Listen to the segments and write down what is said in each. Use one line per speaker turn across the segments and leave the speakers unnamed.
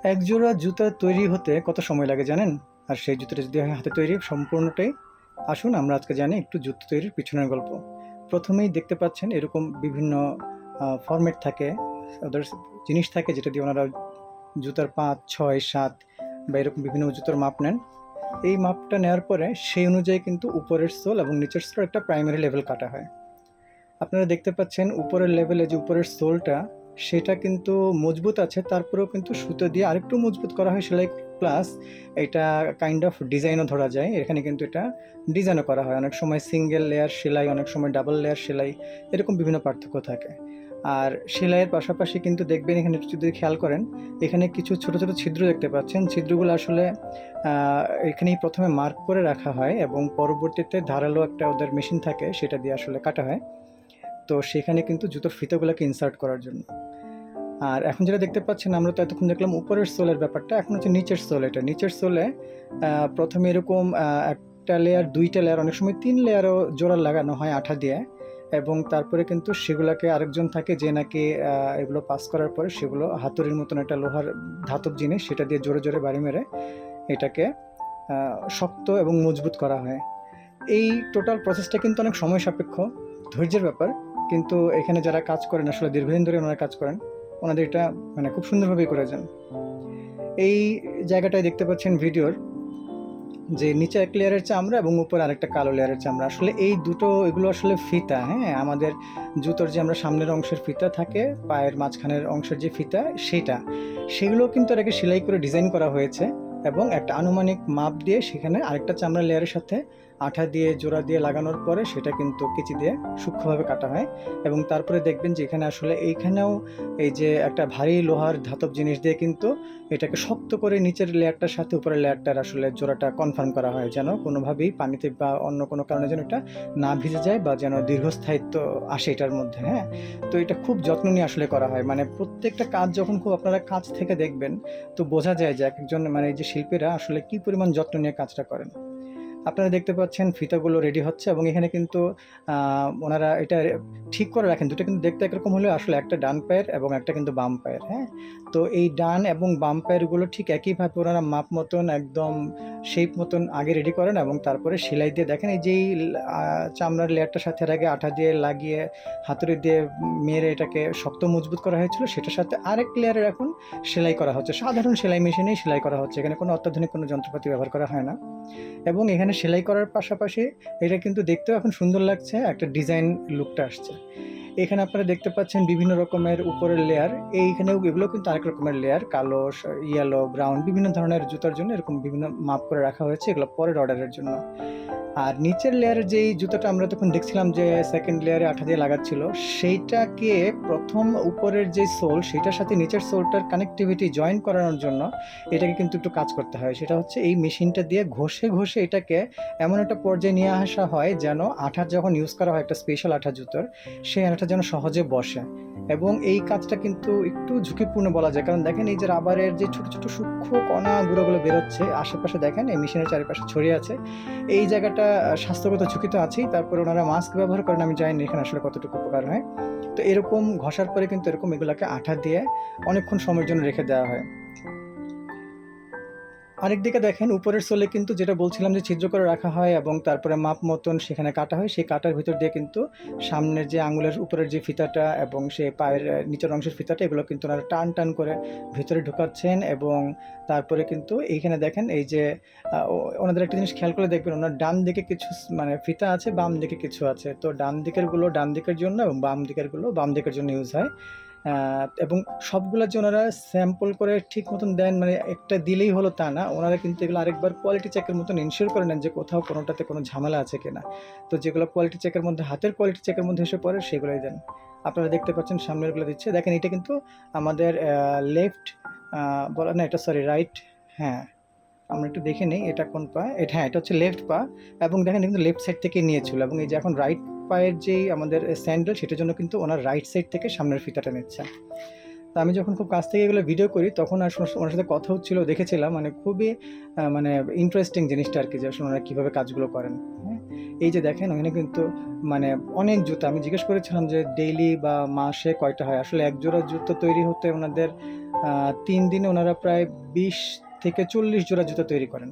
একজোড়া জুতা তৈরি হতে কত সময় লাগে জানেন? আর সেই জুতাটা যদি হয় হাতে তৈরি সম্পূর্ণটাই, আসুন আমরা আজকে জানি একটু জুতো তৈরির পিছনের গল্প। প্রথমেই দেখতে পাচ্ছেন এরকম বিভিন্ন ফরম্যাট থাকে, ওদের জিনিস থাকে যেটা দিয়ে ওনারা জুতার ৫, ৬, ৭ বা এরকম বিভিন্ন জুতোর মাপ নেন। এই মাপটা নেওয়ার পরে সেই অনুযায়ী কিন্তু উপরের সোল এবং নিচের সোল একটা প্রাইমারি লেভেল কাটা হয়। আপনারা দেখতে পাচ্ছেন উপরের লেভেলে যে উপরের সোলটা, সেটা কিন্তু মজবুত আছে, তারপরেও কিন্তু সুতো দিয়ে আরেকটু মজবুত করা হয় সেলাই, প্লাস এটা কাইন্ড অফ ডিজাইনও ধরা যায়। এখানে কিন্তু এটা ডিজাইনও করা হয়, অনেক সময় সিঙ্গেল লেয়ার সেলাই, অনেক সময় ডাবল লেয়ার সেলাই, এরকম বিভিন্ন পার্থক্য থাকে। আর সেলাইয়ের পাশাপাশি কিন্তু দেখবেন এখানে একটু যদি খেয়াল করেন, এখানে কিছু ছোট ছোট ছিদ্র দেখতে পাচ্ছেন। ছিদ্রগুলো আসলে এখানেই প্রথমে মার্ক করে রাখা হয় এবং পরবর্তীতে ধারালো একটা ওদের মেশিন থাকে, সেটা দিয়ে আসলে কাটা হয়। তো সেখানে কিন্তু জুতোর ফিতাগুলোকে ইনসার্ট করার জন্য। আর এখন যেটা দেখতে পাচ্ছেন, আমরা তো এতক্ষণ দেখলাম উপরের সোলের ব্যাপারটা, এখন হচ্ছে নিচের সোল। এটা নিচের সোলে প্রথমে এরকম একটা লেয়ার, দুইটা লেয়ার, অনেক সময় ৩ লেয়ারও জোড়া লাগানো হয় আঠা দিয়ে, এবং তারপরে কিন্তু সেগুলোকে আরেকজন থাকে যে নাকি এগুলো পাস করার পরে সেগুলো হাতুড়ির মতন একটা লোহার ধাতব জিনিস, সেটা দিয়ে জোরে জোরে বাড়ি মেরে এটাকে শক্ত এবং মজবুত করা হয়। এই টোটাল প্রসেসটা কিন্তু অনেক সময় সাপেক্ষ, ধৈর্যের ব্যাপার। কিন্তু এখানে যারা কাজ করেন, আসলে দীর্ঘদিন ধরে ওনারা কাজ করেন, ওনাদের এটা মানে খুব সুন্দরভাবেই করে যান। এই জায়গাটায় দেখতে পাচ্ছেন ভিডিওর, যে নিচে এক লেয়ারের চামড়া এবং উপরে আরেকটা কালো লেয়ারের চামড়া। আসলে এই দুটো, এগুলো আসলে ফিতা, হ্যাঁ, আমাদের জুতোর যে আমরা সামনের অংশের ফিতা থাকে, পায়ের মাঝখানের অংশের যে ফিতা, সেগুলো কিন্তু এটাকে সেলাই করে ডিজাইন করা হয়েছে, এবং একটা আনুমানিক মাপ দিয়ে সেখানে আরেকটা চামড়ার লেয়ারের সাথে আঠা দিয়ে জোড়া দিয়ে লাগানোর পরে সেটা কিন্তু কেচি দিয়ে সূক্ষ্মভাবে কাটা হয়। এবং তারপরে দেখবেন যে এখানে আসলে এইখানেও এই যে একটা ভারী লোহার ধাতব জিনিস দিয়ে কিন্তু এটাকে শক্ত করে নিচের লেয়ারটার সাথে উপরের লেয়ারটার আসলে জোড়াটা কনফার্ম করা হয়, যেন কোনোভাবেই পানিতে বা অন্য কোনো কারণে যেন এটা না ভিজে যায়, বা যেন দীর্ঘস্থায়িত্ব আসে এটার মধ্যে, হ্যাঁ। তো এটা খুব যত্ন নিয়ে আসলে করা হয়, মানে প্রত্যেকটা কাজ যখন খুব আপনারা কাছ থেকে দেখবেন, তো বোঝা যায় যে একজন মানে এই যে শিল্পীরা আসলে কি পরিমাণ যত্ন নিয়ে কাজটা করেন। আপনারা দেখতে পাচ্ছেন ফিতাগুলো রেডি হচ্ছে, এবং এখানে কিন্তু ওনারা এটা ঠিক করে রাখেন। দুটো কিন্তু দেখতে একরকম হলেও আসলে একটা ডান পায়ের এবং একটা কিন্তু বাম পায়ের, হ্যাঁ? তো এই ডান এবং বাম পায়েরগুলো ঠিক একইভাবে ওনারা মাপ মতন একদম শেপ মতন আগে রেডি করেন, এবং তারপরে সেলাই দিয়ে দেখেন এই যেই চামড়ার লেয়ারটার সাথে এর আগে আঠা দিয়ে লাগিয়ে হাতুড়ি দিয়ে মেরে এটাকে শক্ত মজবুত করা হয়েছিল, সেটার সাথে আরেক লেয়ারের এখন সেলাই করা হচ্ছে। সাধারণ সেলাই মেশিনেই সেলাই করা হচ্ছে। এখানে কোনো অত্যাধুনিক কোনো যন্ত্রপাতি ব্যবহার করা হয় না। এবং এখানে সেলাই করার পাশাপাশি এটা কিন্তু দেখতেও এখন সুন্দর লাগছে, একটা ডিজাইন লুকটা আসছে। এখানে আপনারা দেখতে পাচ্ছেন বিভিন্ন রকমের উপরের লেয়ার, এইখানেও এগুলো কিন্তু আরেক রকমের লেয়ার, কালো, ইয়েলো, ব্রাউন, বিভিন্ন ধরনের জুতার জন্য এরকম বিভিন্ন মাপ করে রাখা হয়েছে, এগুলো পরের অর্ডারের জন্য। আর নিচের লেয়ারের যেই জুতোটা আমরা তখন দেখছিলাম যে সেকেন্ড লেয়ারে আঠা দিয়ে লাগাচ্ছিল, সেইটাকে প্রথম উপরের যে সোল, সেটার সাথে নিচের সোলটার কানেক্টিভিটি জয়েন করানোর জন্য এটাকে কিন্তু একটু কাজ করতে হয়। সেটা হচ্ছে এই মেশিনটা দিয়ে ঘষে ঘষে এটাকে এমন একটা পর্যায়ে নিয়ে আসা হয় যেন আঠা যখন ইউজ করা হয় একটা স্পেশাল আঠা জুতোর, সেই আঠাটা যেন সহজে বসে। এবং এই কাজটা কিন্তু একটু ঝুঁকিপূর্ণ বলা যায়, কারণ দেখেন এই যে রাবারের যে ছোট ছোট সূক্ষ্ম কণা গুঁড়োগুলো বেরোচ্ছে আশেপাশে, দেখেন এই মেশিনের চারিপাশে ছড়িয়ে আছে। এই জায়গাটা স্বাস্থ্যগত ঝুঁকি তো আছেই, তারপরে ওনারা মাস্ক ব্যবহার করেন, আমি জানি না এখানে আসলে কতটুকু উপকার হয়। তো এরকম ঘষার পরে কিন্তু এরকম এগুলাকে আঠা দিয়ে অনেকক্ষণ সময়ের জন্য রেখে দেওয়া হয়। আরেকদিকে দেখেন উপরের সোলে কিন্তু যেটা বলছিলাম যে ছিদ্র করে রাখা হয় এবং তারপরে মাপ মতন সেখানে কাটা হয়, সেই কাটার ভিতর দিয়ে কিন্তু সামনের যে আঙুলের উপরের যে ফিতাটা এবং সে পায়ের নিচের অংশের ফিতাটা, এগুলো কিন্তু ওনারা টান টান করে ভিতরে ঢোকাচ্ছেন। এবং তারপরে কিন্তু এইখানে দেখেন এই যে ওনাদের একটা জিনিস খেয়াল করে দেখবেন, ওনার ডান দিকে কিছু মানে ফিতা আছে, বাম দিকে কিছু আছে। তো ডান দিকেরগুলো ডান দিকের জন্য এবং বাম দিকেরগুলো বাম দিকের জন্য ইউজ হয়। এবং সবগুলা যে ওনারা স্যাম্পল করে ঠিক মতন দেন, মানে একটা দিলেই হলো তা না, ওনারা কিন্তু এগুলো আরেকবার কোয়ালিটি চেকের মতন এনশিওর করে নেন যে কোথাও কোনোটাতে কোনো ঝামেলা আছে কিনা। তো যেগুলো কোয়ালিটি চেকের মধ্যে, হাতের কোয়ালিটি চেকের মধ্যে এসে পড়ে, সেগুলোই দেন। আপনারা দেখতে পাচ্ছেন সামনেরগুলো দিচ্ছে, দেখেন এটা কিন্তু আমাদের লেফট বলা না, এটা সরি রাইট, হ্যাঁ আমরা একটু দেখে নিই এটা কোন পা। এটা, হ্যাঁ, এটা হচ্ছে লেফট পা। এবং দেখেন কিন্তু লেফট সাইড থেকে নিয়েছিল, এবং এই যে এখন রাইট পায়ের যেই আমাদের স্যান্ডেল, সেটার জন্য কিন্তু ওনার রাইট সাইড থেকে সামনের ফিতাটা নিচ্ছে। তো আমি যখন খুব কাছ থেকে এগুলো ভিডিও করি, তখন আসলে ওনার সাথে কথা হচ্ছিল, দেখেছিলাম, মানে খুবই মানে ইন্টারেস্টিং জিনিসটা আর কি, যে আসলে ওনারা কীভাবে কাজগুলো করেন, হ্যাঁ। এই যে দেখেন ওখানে কিন্তু মানে অনেক জুতো, আমি জিজ্ঞেস করেছিলাম যে ডেইলি বা মাসে কয়টা হয়। আসলে এক জোড়া জুতো তৈরি হতে ওনাদের 3 দিনে ওনারা প্রায় 20 থেকে 40 জোড়া জুতো তৈরি করেন।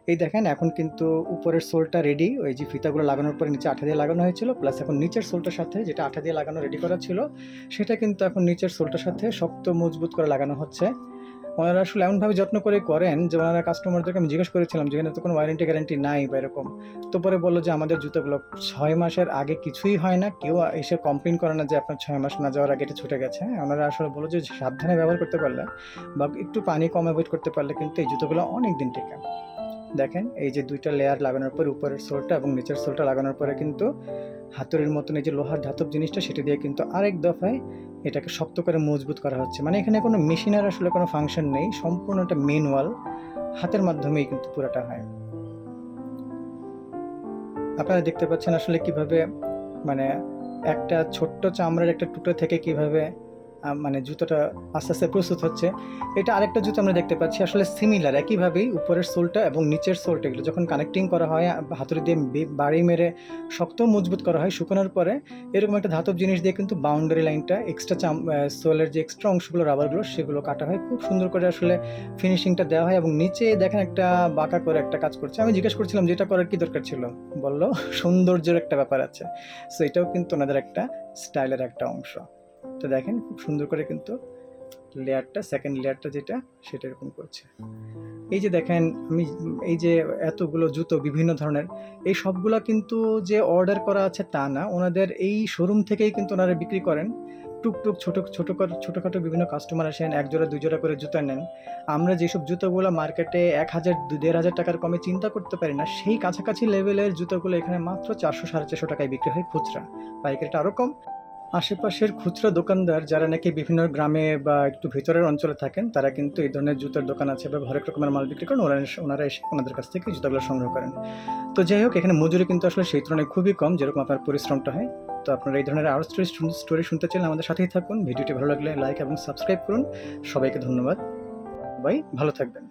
এই দেখেন এখন কিন্তু উপরের সোলটা রেডি, ওই যে ফিতাগুলো লাগানোর পরে নিচে আঠা দিয়ে লাগানো হয়েছিল, প্লাস এখন নিচের সোলটার সাথে যেটা আঠা দিয়ে লাগানো রেডি করা ছিল সেটা কিন্তু এখন নিচের সোলটার সাথে শক্ত মজবুত করে লাগানো হচ্ছে। ওনারা আসলে এমনভাবে যত্ন করে করেন যে ওনারা কাস্টমারদেরকে, আমি জিজ্ঞেস করেছিলাম যেখানে তো কোনো ওয়ারেন্টি গ্যারান্টি নাই বা এরকম, তো পরে বললো যে আমাদের জুতোগুলো 6 মাসের আগে কিছুই হয় না, কেউ এসে কমপ্লেন করে না যে আপনার 6 মাস না যাওয়ার আগে এটা ছুটে গেছে। ওনারা আসলে বললো যে সাবধানে ব্যবহার করতে পারলে বা একটু পানি কম অ্যাভয়েড করতে পারলে কিন্তু এই জুতোগুলো অনেক দিন টেকে। দেখেন এই যে 2টা লেয়ার লাগানোর পর উপরের সোলটা এবং নিচের সোলটা লাগানোর পরে কিন্তু হাতুড়ির মতন এই যে লোহার ধাতব জিনিসটা সেটা দিয়ে কিন্তু আরেক দফায় এটাকে শক্ত করে মজবুত করা হচ্ছে। মানে এখানে কোনো মেশিনের আসলে কোনো ফাংশন নেই, সম্পূর্ণ একটা ম্যানুয়াল, হাতের মাধ্যমেই কিন্তু পুরোটা হয়। আপনারা দেখতে পাচ্ছেন আসলে কিভাবে মানে একটা ছোট্ট চামড়ার একটা টুকরো থেকে কিভাবে মানে জুতোটা আস্তে আস্তে প্রস্তুত হচ্ছে। এটা আরেকটা জুতো আমরা দেখতে পাচ্ছি আসলে সিমিলার, একইভাবেই উপরের সোলটা এবং নিচের সোলটা এগুলো যখন কানেক্টিং করা হয় হাতুড়ি দিয়ে বাড়ি মেরে শক্ত মজবুত করা হয়, শুকানোর পরে এরকম একটা ধাতব জিনিস দিয়ে কিন্তু বাউন্ডারি লাইনটা এক্সট্রা সোলের যে এক্সট্রা অংশগুলো রাবারগুলো সেগুলো কাটা হয়, খুব সুন্দর করে আসলে ফিনিশিংটা দেওয়া হয়। এবং নিচে দেখেন একটা বাঁকা করে একটা কাজ করছে, আমি জিজ্ঞেস করছিলাম যে এটা করার কি দরকার ছিল, বললো সৌন্দর্যের একটা ব্যাপার আছে। সো এটাও কিন্তু ওনাদের একটা স্টাইলের একটা অংশ। তো দেখেন খুব সুন্দর করে কিন্তু লেয়ারটা, সেকেন্ড লেয়ারটা যেটা সেটা এরকম করছে। এই যে দেখেন আমি এই যে এতগুলো জুতো বিভিন্ন ধরনের, এই সবগুলো কিন্তু যে অর্ডার করা আছে তা না, ওনাদের এই শোরুম থেকেই কিন্তু ওনারা বিক্রি করেন। টুকটুক ছোটোখাটো বিভিন্ন কাস্টমার আসেন, 1 জোড়া 2 জোড়া করে জুতো নেন। আমরা যেসব জুতোগুলো মার্কেটে 1000 1500 টাকার কমে চিন্তা করতে পারি না, সেই কাছাকাছি লেভেলের জুতোগুলো এখানে মাত্র 400 450 টাকায় বিক্রি হয় খুচরা, পাইকারিটা আরও কম। আশেপাশের খুচরা দোকানদার যারা নাকি বিভিন্ন গ্রামে বা একটু ভিতরের অঞ্চলে থাকেন তারা কিন্তু এই ধরনের জুতোর দোকান আছে বা হরেক রকমের মাল বিক্রি করেন, ওনারা এসে ওনাদের কাছ থেকে জুতোগুলো সংগ্রহ করেন। তো যাই হোক, এখানে মজুরি কিন্তু আসলে সেই তুলনায় খুবই কম যেরকম আপনার পরিশ্রমটা হয়। তো আপনারা এই ধরনের আরও স্টোরি শুনতে চাইলে আমাদের সাথেই থাকুন। ভিডিওটি ভালো লাগলে লাইক এবং সাবস্ক্রাইব করুন। সবাইকে ধন্যবাদ, ভাই ভালো থাকবেন।